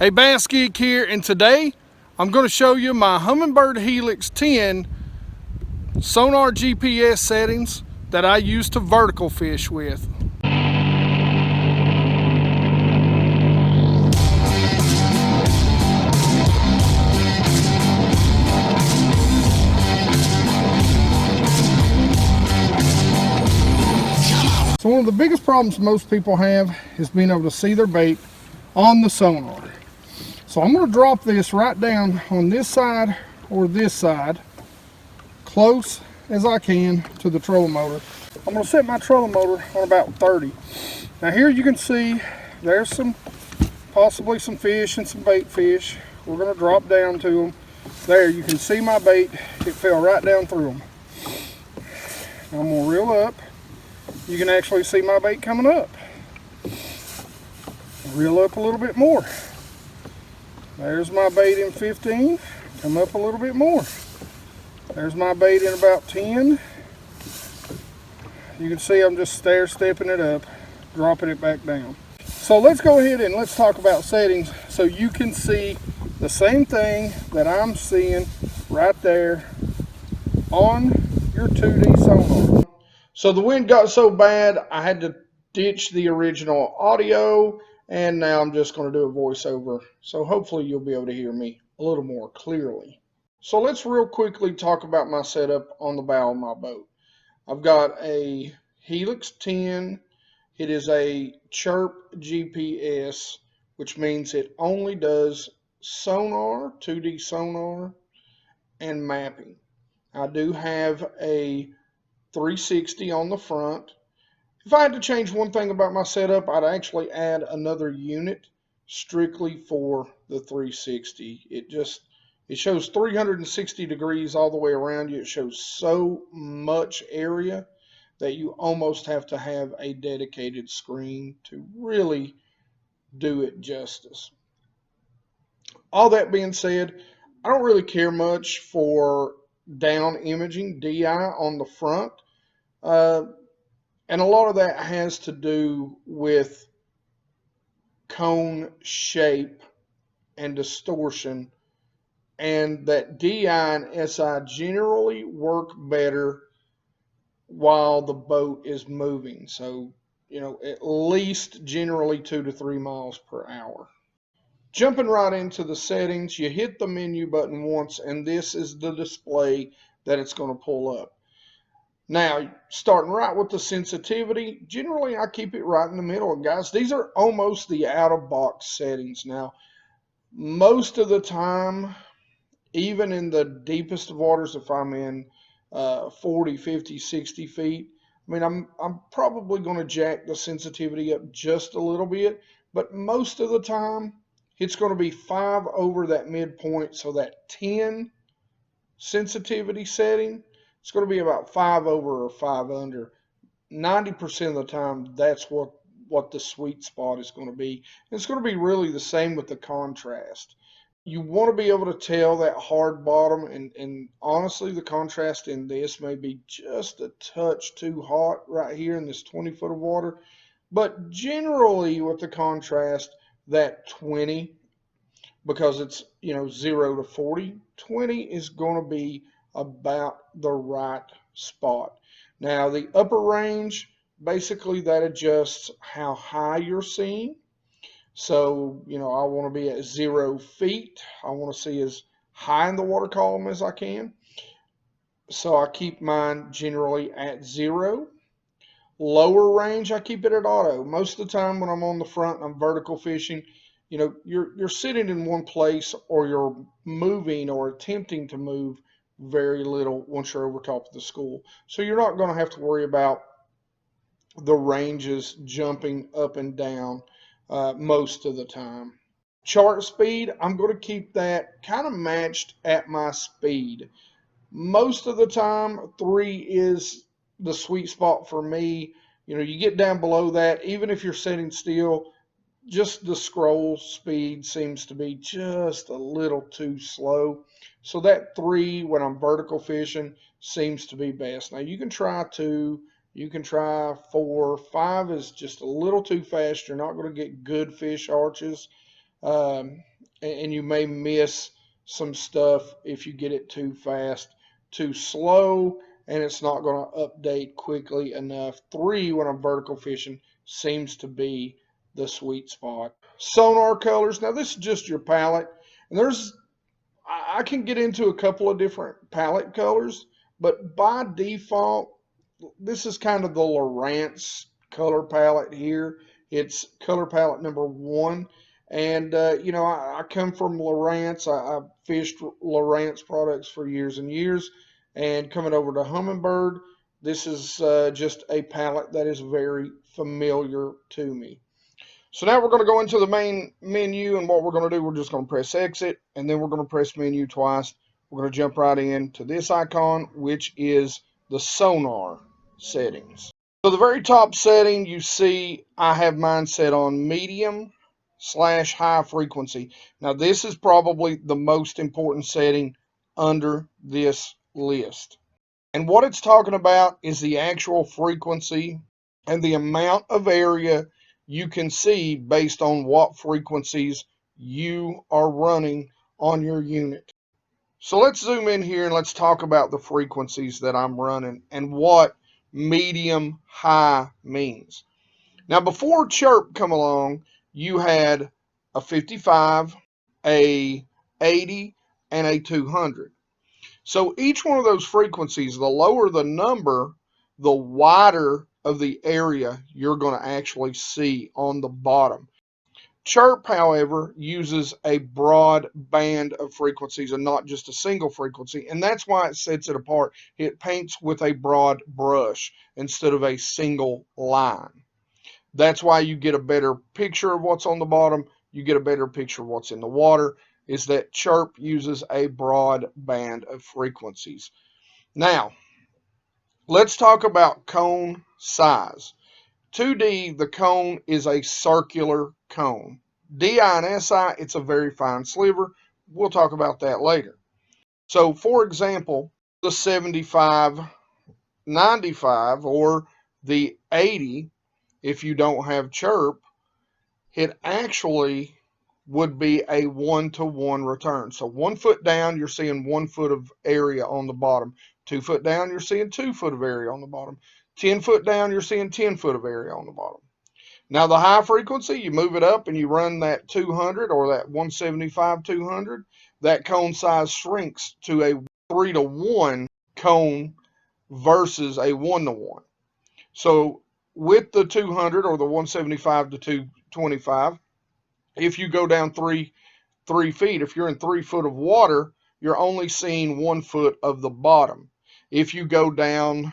Hey, Bass Geek here, and today I'm going to show you my Humminbird Helix 10 sonar GPS settings that I use to vertical fish with. So one of the biggest problems most people have is being able to see their bait on the sonar. So I'm going to drop this right down on this side or this side, close as I can to the trolling motor. I'm going to set my trolling motor on about 30. Now here you can see there's possibly some fish and some bait fish. We're going to drop down to them. There you can see my bait. It fell right down through them. Now I'm going to reel up. You can actually see my bait coming up. Reel up a little bit more. There's my bait in 15. Come up a little bit more. There's my bait in about 10. You can see I'm just stair-stepping it up, dropping it back down. So let's go ahead and let's talk about settings so you can see the same thing that I'm seeing right there on your 2D sonar. So the wind got so bad I had to ditch the original audio, and now I'm just going to do a voiceover. So hopefully you'll be able to hear me a little more clearly. So let's real quickly talk about my setup on the bow of my boat. I've got a Helix 10. It is a chirp GPS, which means it only does sonar, 2D sonar, and mapping. I do have a 360 on the front. If I had to change one thing about my setup, I'd actually add another unit strictly for the 360. It shows 360 degrees all the way around you. It shows so much area that you almost have to have a dedicated screen to really do it justice. All that being said, I don't really care much for down imaging, DI on the front. And a lot of that has to do with cone shape and distortion, and that DI and SI generally work better while the boat is moving. So, at least generally 2 to 3 miles per hour. Jumping right into the settings, you hit the menu button once, and this is the display that it's going to pull up. Now, starting right with the sensitivity, generally I keep it right in the middle. And guys, these are almost the out-of-box settings. Now, most of the time, even in the deepest of waters, if I'm in 40, 50, 60 feet, I mean, I'm probably going to jack the sensitivity up just a little bit, but most of the time, it's going to be 5 over that midpoint, so that 10 sensitivity setting, it's going to be about 5 over or 5 under. 90% of the time, that's what the sweet spot is going to be. And it's going to be really the same with the contrast. You want to be able to tell that hard bottom, and honestly, the contrast in this may be just a touch too hot right here in this 20 foot of water. But generally, with the contrast, that 20, because it's 0 to 40, 20 is going to be about the right spot. Now the upper range, basically that adjusts how high you're seeing. So I want to be at 0 feet. I want to see as high in the water column as I can, so I keep mine generally at 0. Lower range, I keep it at auto. Most of the time when I'm on the front and I'm vertical fishing, you're sitting in one place, or you're moving or attempting to move very little once you're over top of the school. So you're not going to have to worry about the ranges jumping up and down most of the time. Chart speed, I'm going to keep that kind of matched at my speed. Most of the time, 3 is the sweet spot for me. You get down below that, even if you're sitting still, just the scroll speed seems to be just a little too slow. So that 3 when I'm vertical fishing seems to be best. Now you can try 2, you can try 4. 5 is just a little too fast. You're not going to get good fish arches. and you may miss some stuff if you get it too fast, too slow, and it's not going to update quickly enough. 3 when I'm vertical fishing seems to be the sweet spot. Sonar colors. Now this is just your palette, and I can get into a couple of different palette colors, but by default, this is kind of the Lowrance color palette here. It's color palette number 1. And, I come from Lowrance. I've fished Lowrance products for years and years. And coming over to Humminbird, this is just a palette that is very familiar to me. So now we're going to go into the main menu, and what we're going to do, we're just going to press exit, and then we're going to press menu twice. We're going to jump right into this icon, which is the sonar settings. So the very top setting, you see I have mine set on medium/high frequency. Now this is probably the most important setting under this list. And what it's talking about is the actual frequency and the amount of area you can see based on what frequencies you are running on your unit. So let's zoom in here and let's talk about the frequencies that I'm running and what medium high means. Now before chirp come along, you had a 55, a 80, and a 200. So each one of those frequencies, the lower the number, the wider of the area you're going to actually see on the bottom. Chirp, however, uses a broad band of frequencies and not just a single frequency, and that's why it sets it apart. It paints with a broad brush instead of a single line. That's why you get a better picture of what's on the bottom. You get a better picture of what's in the water, is that chirp uses a broad band of frequencies. Now, let's talk about cone size. 2D, the cone is a circular cone. DI and SI, it's a very fine sliver. We'll talk about that later. So, for example, the 75, 95, or the 80, if you don't have chirp, it actually would be a 1-to-1 return. So 1 foot down, you're seeing 1 foot of area on the bottom. 2 foot down, you're seeing 2 foot of area on the bottom. 10 foot down, you're seeing 10 foot of area on the bottom. Now the high frequency, you move it up and you run that 200 or that 175 200, that cone size shrinks to a 3-to-1 cone versus a 1-to-1. So with the 200 or the 175 to 225, if you go down three feet, if you're in 3 foot of water, you're only seeing 1 foot of the bottom. If you go down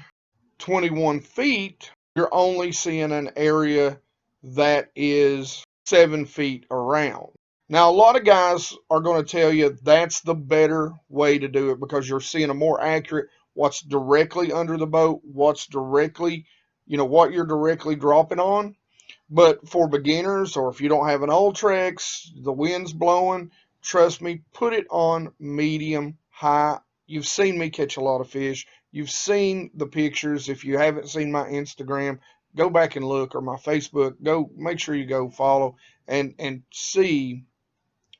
21 feet, you're only seeing an area that is 7 feet around. Now, a lot of guys are going to tell you that's the better way to do it because you're seeing a more accurate what's directly under the boat, what's directly, what you're directly dropping on. But for beginners, or if you don't have an Ultrex, the wind's blowing, trust me, put it on medium high. You've seen me catch a lot of fish. You've seen the pictures. If you haven't seen my Instagram, go back and look, or my Facebook. Go make sure you go follow and see,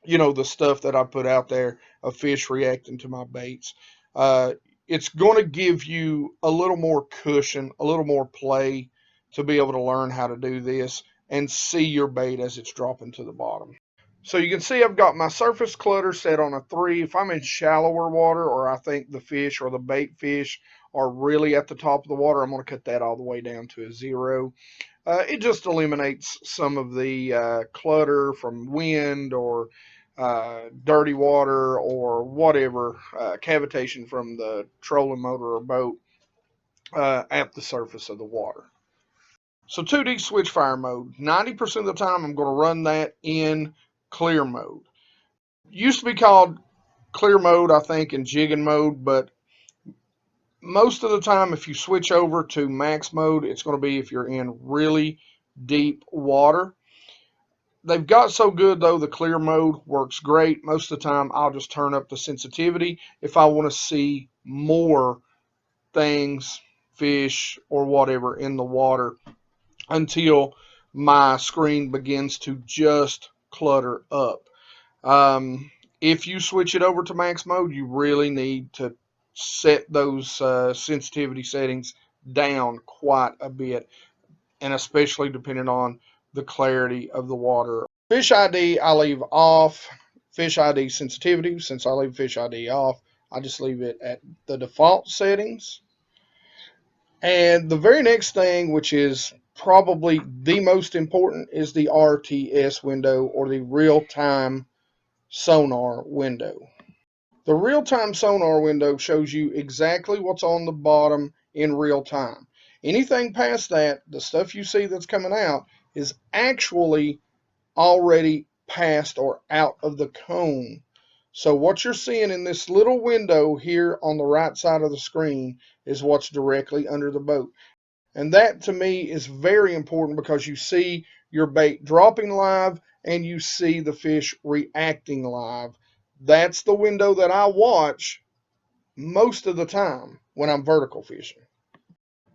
the stuff that I put out there of fish reacting to my baits. It's going to give you a little more cushion, a little more play to be able to learn how to do this and see your bait as it's dropping to the bottom. So you can see I've got my surface clutter set on a 3. If I'm in shallower water, or I think the fish or the bait fish are really at the top of the water, I'm going to cut that all the way down to a 0. It just eliminates some of the clutter from wind or dirty water or whatever, cavitation from the trolling motor or boat at the surface of the water. So 2D switch fire mode, 90% of the time I'm going to run that in clear mode. Used to be called clear mode, I think, and jigging mode, but most of the time if you switch over to max mode, it's going to be if you're in really deep water. They've got so good, though, the clear mode works great. Most of the time I'll just turn up the sensitivity if I want to see more things, fish, or whatever in the water until my screen begins to just clutter up. If you switch it over to max mode, you really need to set those sensitivity settings down quite a bit, and especially depending on the clarity of the water. Fish ID I leave off. Fish ID sensitivity, since I leave fish ID off, I just leave it at the default settings. And the very next thing, which is probably the most important, is the RTS window, or the real-time sonar window. The real-time sonar window shows you exactly what's on the bottom in real time. Anything past that, the stuff you see that's coming out, is actually already past or out of the cone. So what you're seeing in this little window here on the right side of the screen is what's directly under the boat. And that to me is very important, because you see your bait dropping live and you see the fish reacting live. That's the window that I watch most of the time when I'm vertical fishing.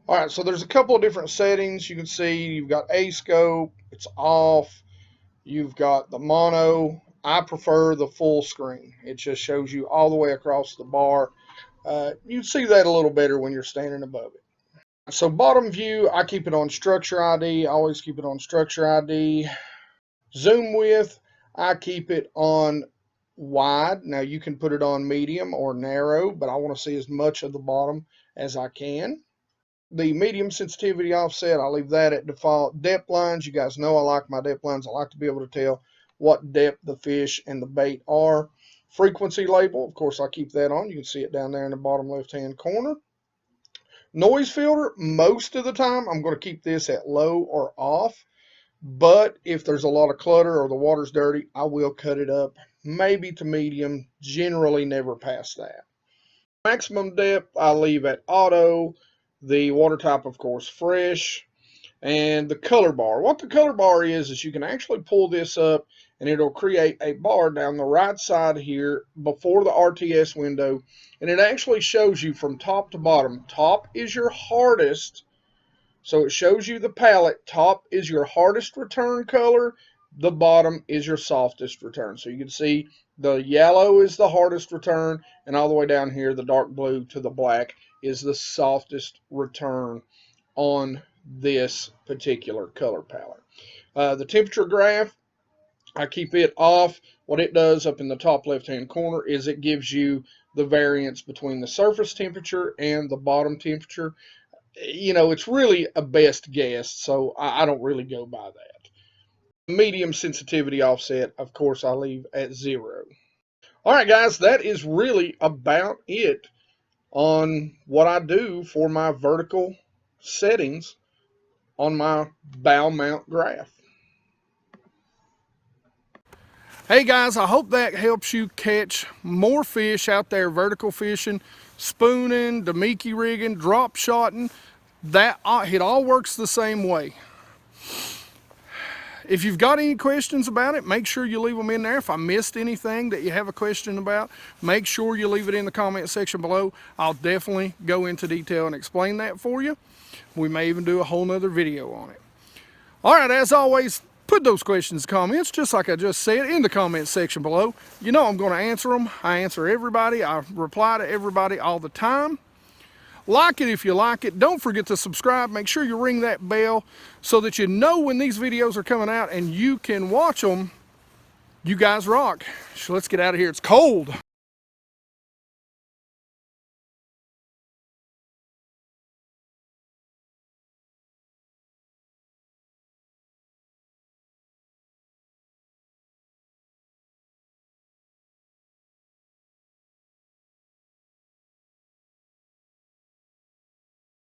All right, so there's a couple of different settings. You can see you've got A scope, it's off. You've got the mono. I prefer the full screen. It just shows you all the way across the bar. You see that a little better when you're standing above it. So bottom view, I keep it on structure ID. I always keep it on structure ID. Zoom width, I keep it on wide. Now you can put it on medium or narrow, but I want to see as much of the bottom as I can. The medium sensitivity offset, I leave that at default. Depth lines, you guys know I like my depth lines. I like to be able to tell what depth the fish and the bait are. Frequency label, of course, I keep that on. You can see it down there in the bottom left-hand corner. Noise filter, most of the time, I'm going to keep this at low or off. But if there's a lot of clutter or the water's dirty, I will cut it up, maybe to medium, generally never past that. Maximum depth, I leave at auto. The water type, of course, fresh. And the color bar. What the color bar is you can actually pull this up and it'll create a bar down the right side here before the RTS window. And it actually shows you from top to bottom. Top is your hardest. So it shows you the palette. Top is your hardest return color. The bottom is your softest return. So you can see the yellow is the hardest return, and all the way down here, the dark blue to the black is the softest return on this particular color palette. The temperature graph, I keep it off. What it does up in the top left-hand corner is it gives you the variance between the surface temperature and the bottom temperature. You know, it's really a best guess, so I don't really go by that. Medium sensitivity offset, of course, I leave at 0. All right, guys, that is really about it on what I do for my vertical settings on my bow mount graph. Hey guys, I hope that helps you catch more fish out there vertical fishing, spooning, damiki rigging, drop shotting. That it all works the same way. If you've got any questions about it, make sure you leave them in there. If I missed anything that you have a question about, make sure you leave it in the comment section below. I'll definitely go into detail and explain that for you. We may even do a whole nother video on it. All right, as always, put those questions and comments, just like I just said, in the comment section below. You know I'm going to answer them. I answer everybody. I reply to everybody all the time. Like it if you like it. Don't forget to subscribe. Make sure you ring that bell so that you know when these videos are coming out and you can watch them. You guys rock. So let's get out of here. It's cold.